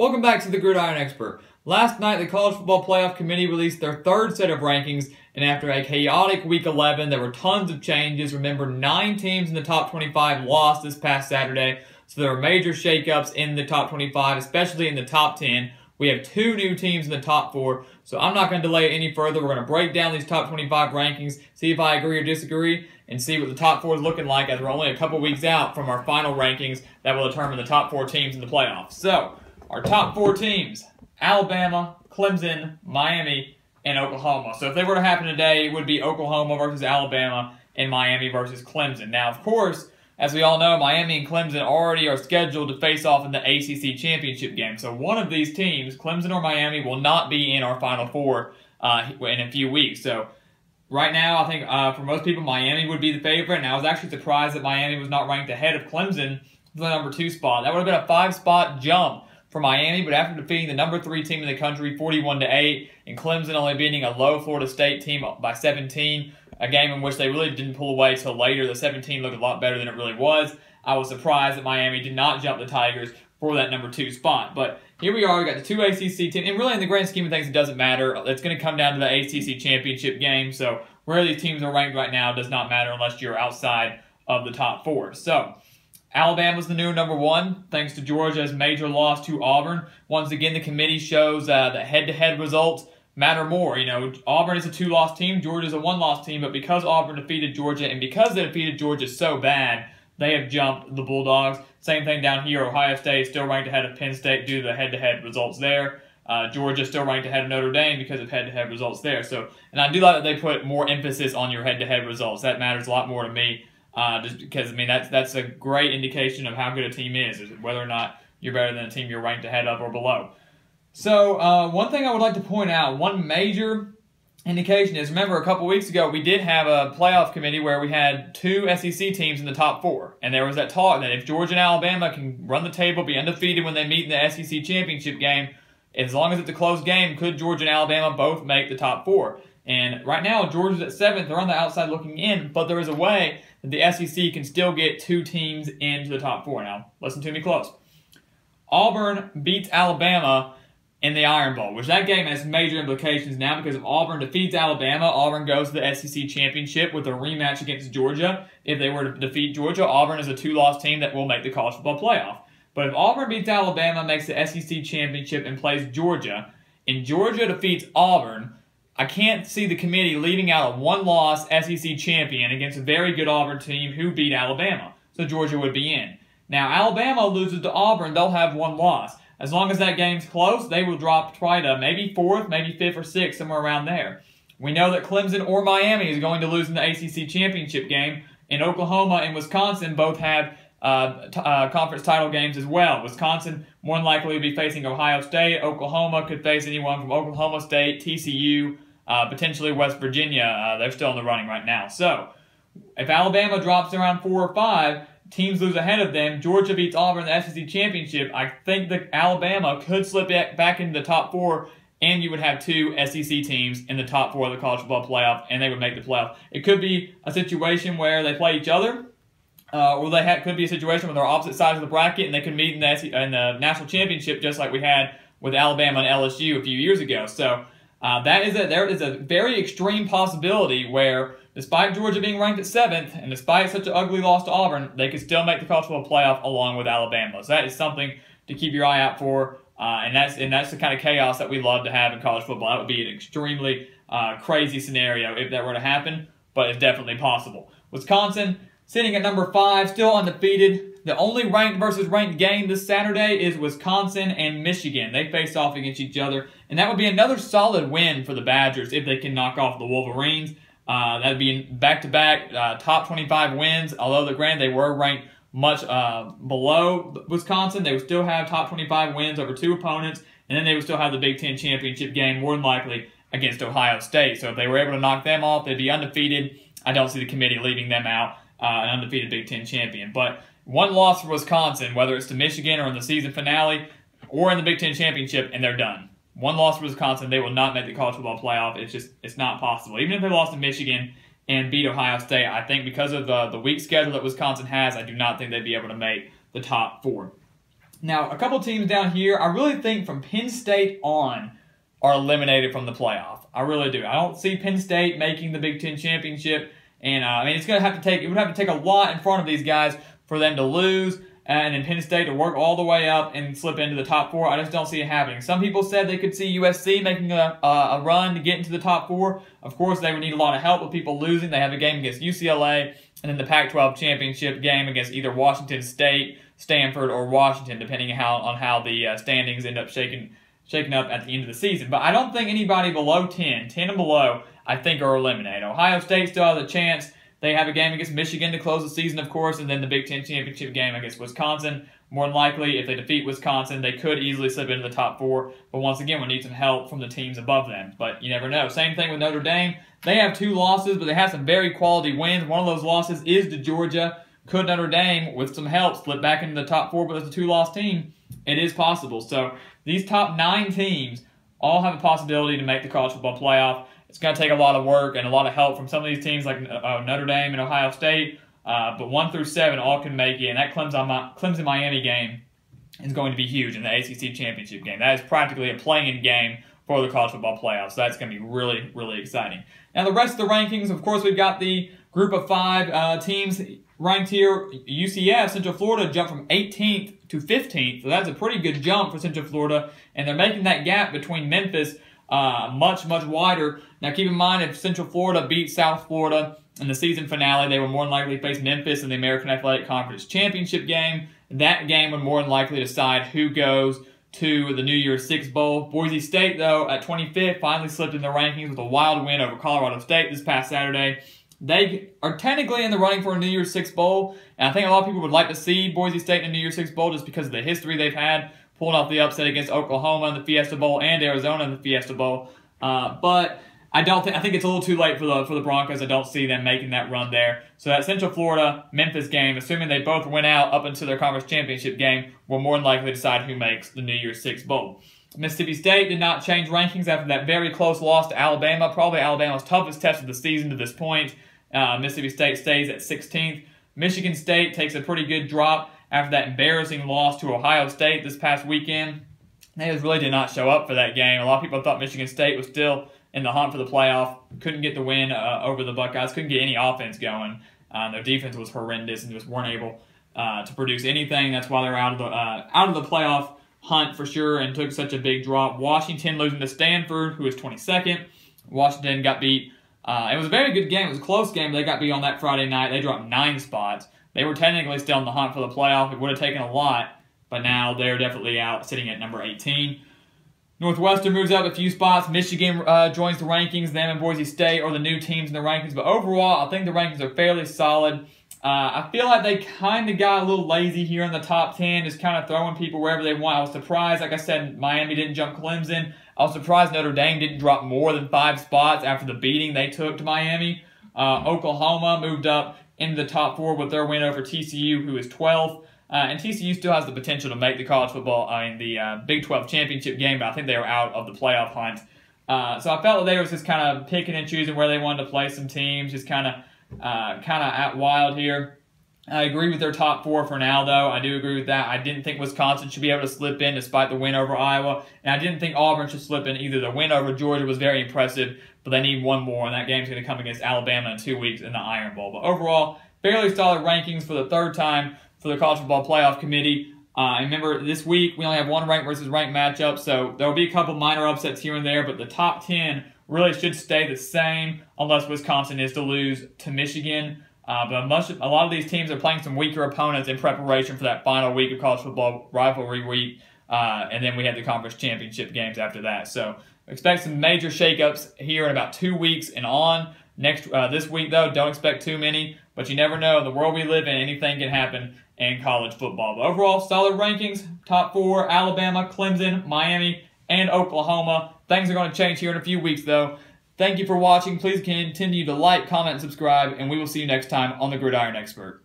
Welcome back to the Gridiron Expert. Last night, the College Football Playoff Committee released their third set of rankings, and after a chaotic Week 11, there were tons of changes. Remember, 9 teams in the top 25 lost this past Saturday, so there were major shakeups in the top 25, especially in the top 10. We have 2 new teams in the top 4, so I'm not going to delay it any further. We're going to break down these top 25 rankings, see if I agree or disagree, and see what the top 4 is looking like, as we're only a couple weeks out from our final rankings that will determine the top 4 teams in the playoffs. So, our top 4 teams: Alabama, Clemson, Miami, and Oklahoma. So if they were to happen today, it would be Oklahoma versus Alabama and Miami versus Clemson. Now, of course, as we all know, Miami and Clemson already are scheduled to face off in the ACC championship game. So one of these teams, Clemson or Miami, will not be in our Final Four in a few weeks. So right now, I think for most people, Miami would be the favorite. And I was actually surprised that Miami was not ranked ahead of Clemson for the number 2 spot. That would have been a 5-spot jump for Miami, but after defeating the number 3 team in the country 41-8, and Clemson only beating a low Florida State team by 17, a game in which they really didn't pull away till later. The 17 looked a lot better than it really was. I was surprised that Miami did not jump the Tigers for that number 2 spot. But here we are, we got the 2 ACC teams, and really in the grand scheme of things, it doesn't matter. It's going to come down to the ACC championship game, so where these teams are ranked right now does not matter unless you're outside of the top 4. So Alabama's the new number 1, thanks to Georgia's major loss to Auburn. Once again, the committee shows that head-to-head results matter more. You know, Auburn is a 2-loss team, Georgia's a 1-loss team, but because Auburn defeated Georgia, and because they defeated Georgia so bad, they have jumped the Bulldogs. Same thing down here. Ohio State still ranked ahead of Penn State due to the head-to-head results there. Georgia still ranked ahead of Notre Dame because of head-to-head results there. So, and I do like that they put more emphasis on your head-to-head results. That matters a lot more to me. Just because, I mean, that's a great indication of how good a team is whether or not you're better than a team you're ranked ahead of or below. So, one thing I would like to point out, one major indication is, remember a couple weeks ago we did have a playoff committee where we had 2 SEC teams in the top 4. And there was that talk that if Georgia and Alabama can run the table, be undefeated when they meet in the SEC championship game, as long as it's a close game, could Georgia and Alabama both make the top 4? And right now, Georgia's at 7th. They're on the outside looking in, but there is a way that the SEC can still get 2 teams into the top 4. Now, listen to me close. Auburn beats Alabama in the Iron Bowl, which that game has major implications now because if Auburn defeats Alabama, Auburn goes to the SEC championship with a rematch against Georgia. If they were to defeat Georgia, Auburn is a 2-loss team that will make the college football playoff. But if Auburn beats Alabama, makes the SEC championship, and plays Georgia, and Georgia defeats Auburn, I can't see the committee leaving out a 1-loss SEC champion against a very good Auburn team who beat Alabama. So Georgia would be in. Now, Alabama loses to Auburn, they'll have 1 loss. As long as that game's close, they will drop try to maybe 4th, maybe 5th or 6th, somewhere around there. We know that Clemson or Miami is going to lose in the ACC championship game, and Oklahoma and Wisconsin both have conference title games as well. Wisconsin more than likely will be facing Ohio State. Oklahoma could face anyone from Oklahoma State, TCU, potentially West Virginia. They're still in the running right now. So, if Alabama drops around 4 or 5, teams lose ahead of them, Georgia beats Auburn in the SEC championship, I think that Alabama could slip back into the top 4, and you would have 2 SEC teams in the top 4 of the college football playoff, and they would make the playoff. It could be a situation where they play each other, or could be a situation where they're opposite sides of the bracket, and they could meet in the national championship just like we had with Alabama and LSU a few years ago. So, there is a very extreme possibility where, despite Georgia being ranked at 7th, and despite such an ugly loss to Auburn, they could still make the college football playoff along with Alabama. So that is something to keep your eye out for, and that's the kind of chaos that we love to have in college football. That would be an extremely crazy scenario if that were to happen, but it's definitely possible. Wisconsin, sitting at number 5, still undefeated. The only ranked versus ranked game this Saturday is Wisconsin and Michigan. They face off against each other, and that would be another solid win for the Badgers if they can knock off the Wolverines. That would be back-to-back top 25 wins, although granted they were ranked much below Wisconsin. They would still have top 25 wins over 2 opponents, and then they would still have the Big Ten championship game, more than likely, against Ohio State. So if they were able to knock them off, they'd be undefeated. I don't see the committee leaving them out, an undefeated Big Ten champion. But 1 loss for Wisconsin, whether it's to Michigan or in the season finale or in the Big Ten championship, and they're done. 1 loss for Wisconsin, they will not make the college football playoff. It's not possible. Even if they lost to Michigan and beat Ohio State, I think because of the weak schedule that Wisconsin has, I do not think they'd be able to make the top 4. Now, a couple teams down here, I really think from Penn State on are eliminated from the playoff. I really do. I don't see Penn State making the Big Ten championship, and I mean, it would have to take a lot in front of these guys for them to lose, and then Penn State to work all the way up and slip into the top 4. I just don't see it happening. Some people said they could see USC making a run to get into the top 4. Of course, they would need a lot of help with people losing. They have a game against UCLA, and then the Pac-12 championship game against either Washington State, Stanford, or Washington, depending on how the standings end up shaking up at the end of the season. But I don't think anybody below 10 and below, I think are eliminated. Ohio State still has a chance. They have a game against Michigan to close the season, of course, and then the Big Ten championship game against Wisconsin. More than likely, if they defeat Wisconsin, they could easily slip into the top 4. But once again, we need some help from the teams above them. But you never know. Same thing with Notre Dame. They have 2 losses, but they have some very quality wins. One of those losses is to Georgia. Could Notre Dame, with some help, slip back into the top 4, but as a 2-loss team? It is possible. So these top 9 teams all have a possibility to make the college football playoff. It's going to take a lot of work and a lot of help from some of these teams like Notre Dame and Ohio State. But 1 through 7 all can make it. And that Clemson-Miami game is going to be huge in the ACC championship game. That is practically a playing game for the college football playoffs. So that's going to be really, really exciting. Now the rest of the rankings, of course, we've got the group of 5 teams ranked here. UCF, Central Florida, jumped from 18th to 15th. So that's a pretty good jump for Central Florida. And they're making that gap between Memphis much, much wider. Now keep in mind, if Central Florida beats South Florida in the season finale, they would more than likely face Memphis in the American Athletic Conference Championship game. That game would more than likely decide who goes to the New Year's Six Bowl. Boise State, though, at 25th, finally slipped in the rankings with a wild win over Colorado State this past Saturday. They are technically in the running for a New Year's Six Bowl, and I think a lot of people would like to see Boise State in a New Year's Six Bowl just because of the history they've had, pulling off the upset against Oklahoma in the Fiesta Bowl and Arizona in the Fiesta Bowl. But I think it's a little too late for the Broncos. I don't see them making that run there. So that Central Florida-Memphis game, assuming they both win out up into their conference championship game, will more than likely decide who makes the New Year's Six Bowl. Mississippi State did not change rankings after that very close loss to Alabama, probably Alabama's toughest test of the season to this point. Mississippi State stays at 16th. Michigan State takes a pretty good drop after that embarrassing loss to Ohio State this past weekend. They just really did not show up for that game. A lot of people thought Michigan State was still in the hunt for the playoff. Couldn't get the win over the Buckeyes. Couldn't get any offense going. Their defense was horrendous and just weren't able to produce anything. That's why they're out of the playoff hunt for sure and took such a big drop. Washington losing to Stanford, who is 22nd. Washington got beat. It was a very good game. It was a close game. They got beat on that Friday night. They dropped 9 spots. They were technically still in the hunt for the playoff. It would have taken a lot, but now they're definitely out, sitting at number 18. Northwestern moves up a few spots. Michigan joins the rankings. Them and Boise State are the new teams in the rankings. But overall, I think the rankings are fairly solid. I feel like they kind of got a little lazy here in the top 10, just kind of throwing people wherever they want. I was surprised, like I said, Miami didn't jump Clemson. I was surprised Notre Dame didn't drop more than 5 spots after the beating they took to Miami. Oklahoma moved up into the top 4 with their win over TCU, who is 12th. And TCU still has the potential to make the college football, the Big 12 championship game, but I think they were out of the playoff hunt. So I felt that they were just kind of picking and choosing where they wanted to play some teams, just kind of at wild here. I agree with their top 4 for now, though. I do agree with that. I didn't think Wisconsin should be able to slip in despite the win over Iowa, and I didn't think Auburn should slip in either. The win over Georgia was very impressive, but they need one more, and that game's going to come against Alabama in 2 weeks in the Iron Bowl. But overall, fairly solid rankings for the 3rd time for the College Football Playoff Committee. Remember, this week we only have one ranked versus ranked matchup, so there will be a couple minor upsets here and there, but the top 10 really should stay the same unless Wisconsin is to lose to Michigan. But a lot of these teams are playing some weaker opponents in preparation for that final week of college football rivalry week, and then we have the conference championship games after that. So expect some major shakeups here in about 2 weeks and on. This week, though, don't expect too many, but you never know. In the world we live in, anything can happen in college football. But overall, solid rankings. Top 4, Alabama, Clemson, Miami, and Oklahoma. Things are going to change here in a few weeks, though. Thank you for watching. Please continue to like, comment, and subscribe, and we will see you next time on The Gridiron Expert.